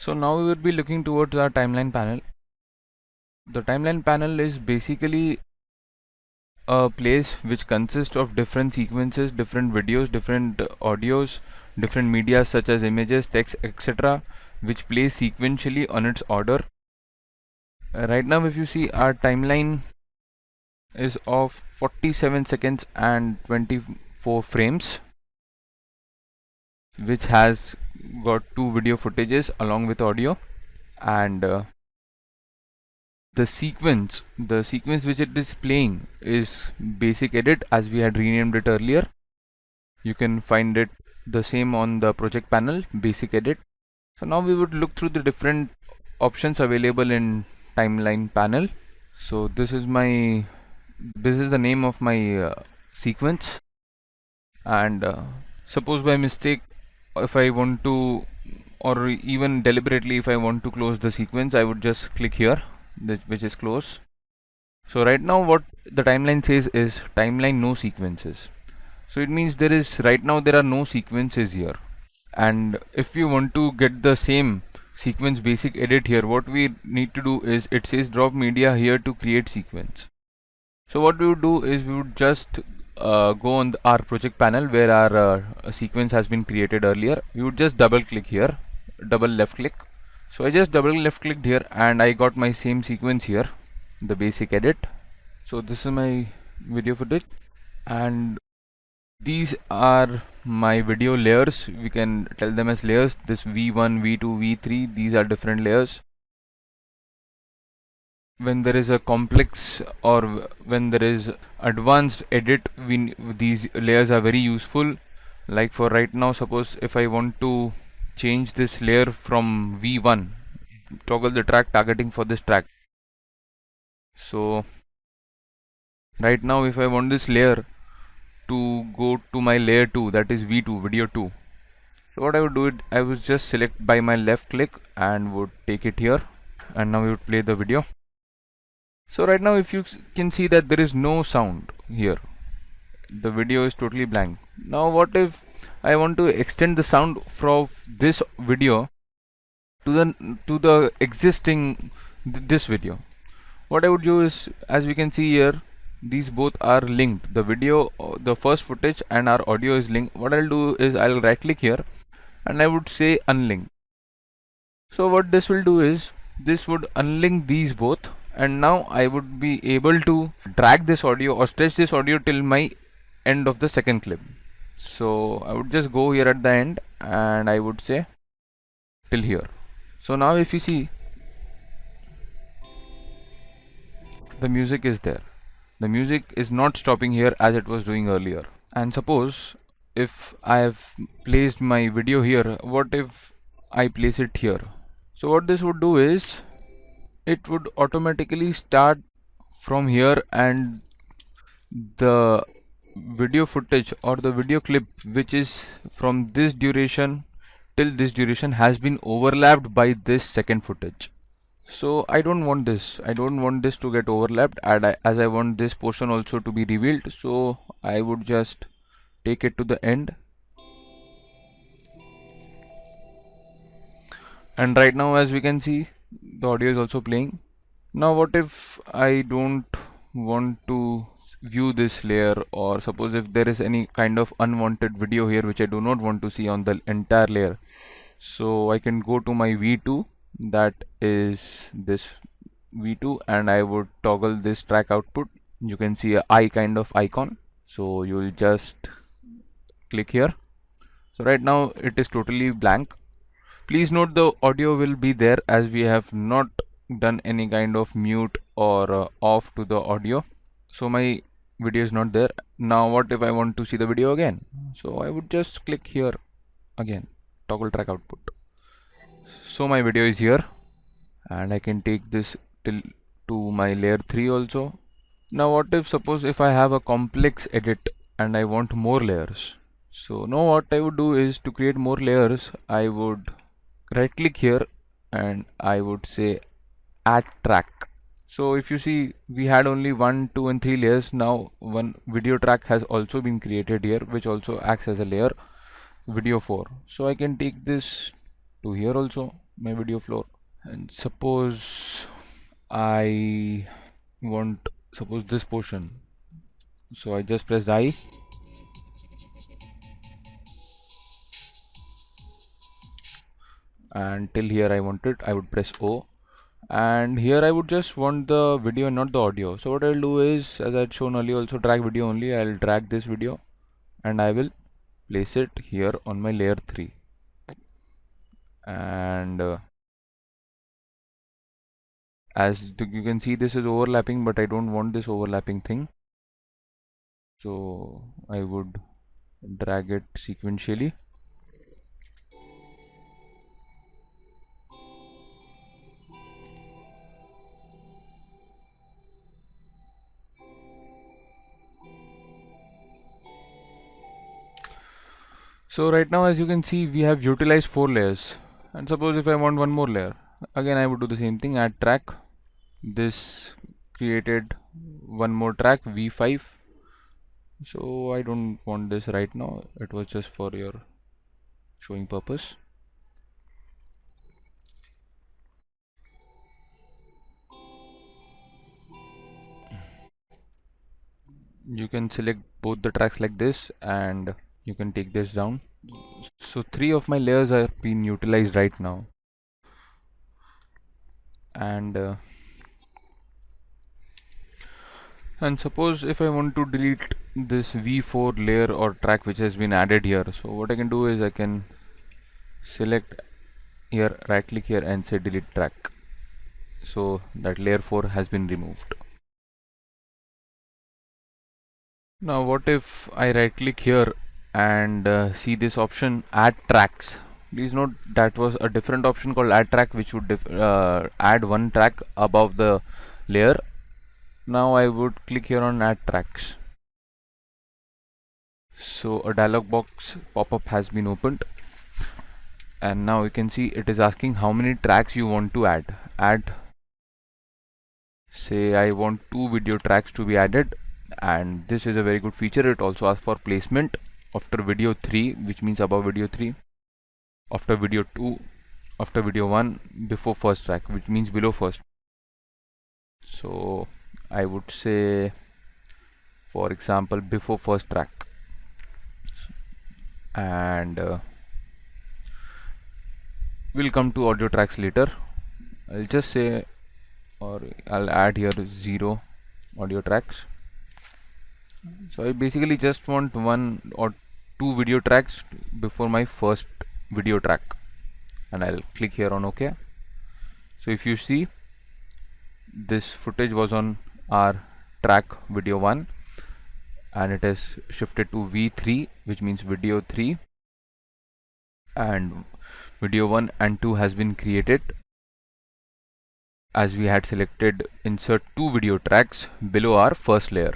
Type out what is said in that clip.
So now we will be looking towards our timeline panel. The timeline panel is basically a place which consists of different sequences, different videos, different audios, different media such as images, text, etc., which plays sequentially on its order. Right now if you see, our timeline is of 47 seconds and 24 frames, which has got 2 video footages along with audio, and the sequence which it is playing is Basic Edit, as we had renamed it earlier. You can find it the same on the project panel, Basic Edit. So now we would look through the different options available in timeline panel. So this is the name of my sequence, and suppose by mistake, if I want to, or even deliberately, if I want to close the sequence, I would just click here, which is close. So right now what the timeline says is timeline no sequences. So it means right now there are no sequences here. And if you want to get the same sequence Basic Edit here, what we need to do is, it says drop media here to create sequence. So what we would do is, we would just go on our project panel where our sequence has been created earlier. We would just double click here, double left click. So I just double left clicked here and I got my same sequence here, the Basic Edit. So this is my video footage, and these are my video layers. We can tell them as layers. This V1, V2, V3, these are different layers. When there is a complex or when there is advanced edit, these layers are very useful. Like for right now, suppose if I want to change this layer from V1, toggle the track targeting for this track. So right now if I want this layer to go to my layer 2, that is V2, video 2. So what I would do, I would just select by my left click and would take it here, and now we would play the video. So right now if you can see that there is no sound here, the video is totally blank. Now what if I want to extend the sound from this video to the existing this video? What I would do is, as we can see here, these both are linked. The video, the first footage, and our audio is linked. What I'll do is, I'll right click here and I would say unlink. So what this will do is, this would unlink these both, and now I would be able to drag this audio or stretch this audio till my end of the second clip. So I would just go here at the end and I would say till here. So now if you see, the music is there. The music is not stopping here as it was doing earlier. And suppose if I have placed my video here, what if I place it here? So what this would do is, it would automatically start from here, and the video footage or the video clip which is from this duration till this duration has been overlapped by this second footage. So I don't want this to get overlapped, and as I want this portion also to be revealed, so I would just take it to the end. And right now as we can see, the audio is also playing. Now what if I don't want to view this layer, or suppose if there is any kind of unwanted video here which I do not want to see on the entire layer? So I can go to my V2, that is this V2, and I would toggle this track output. You can see a eye kind of icon, so you will just click here. So right now it is totally blank. Please note the audio will be there, as we have not done any kind of mute or off to the audio, so my video is not there. Now what if I want to see the video again? So I would just click here again, toggle track output. So my video is here, and I can take this till to my layer 3 also. Now what if, suppose if I have a complex edit and I want more layers? So now what I would do is, to create more layers, I would right click here and I would say add track. So if you see, we had only 1, 2 and 3 layers. Now one video track has also been created here, which also acts as a layer, video 4. So I can take this to here also, my video floor. And suppose I want, suppose this portion. So I just pressed I, and till here I want it, I would press O. And here I would just want the video and not the audio. So what I'll do is, as I had shown earlier, also drag video only. I'll drag this video and I will place it here on my layer 3. And you can see, this is overlapping, but I don't want this overlapping thing. So I would drag it sequentially. So right now, as you can see, we have utilized 4 layers. And suppose if I want one more layer, again I would do the same thing, add track. This created one more track, V5. So I don't want this right now, it was just for your showing purpose. You can select both the tracks like this and you can take this down. So 3 of my layers are being utilized right now. And suppose if I want to delete this V4 layer or track which has been added here, so what I can do is I can select here, right click here and say delete track. So that layer 4 has been removed. Now what if I right click here and see this option add tracks. Please note that was a different option called add track, which would add one track above the layer. Now I would click here on add tracks. So a dialog box pop-up has been opened, and now you can see it is asking how many tracks you want to add. Say I want 2 video tracks to be added, and this is a very good feature. It also asks for placement after video 3, which means above video 3, after video 2, after video 1, before first track, which means below first. So I would say, for example, before first track, and we'll come to audio tracks later. I'll just say, or I'll add here 0 audio tracks. So I basically just want 1 or 2 video tracks before my first video track, and I'll click here on OK. So if you see, this footage was on our track video 1 and it has shifted to V3, which means video 3, and video 1 and 2 has been created as we had selected insert 2 video tracks below our first layer.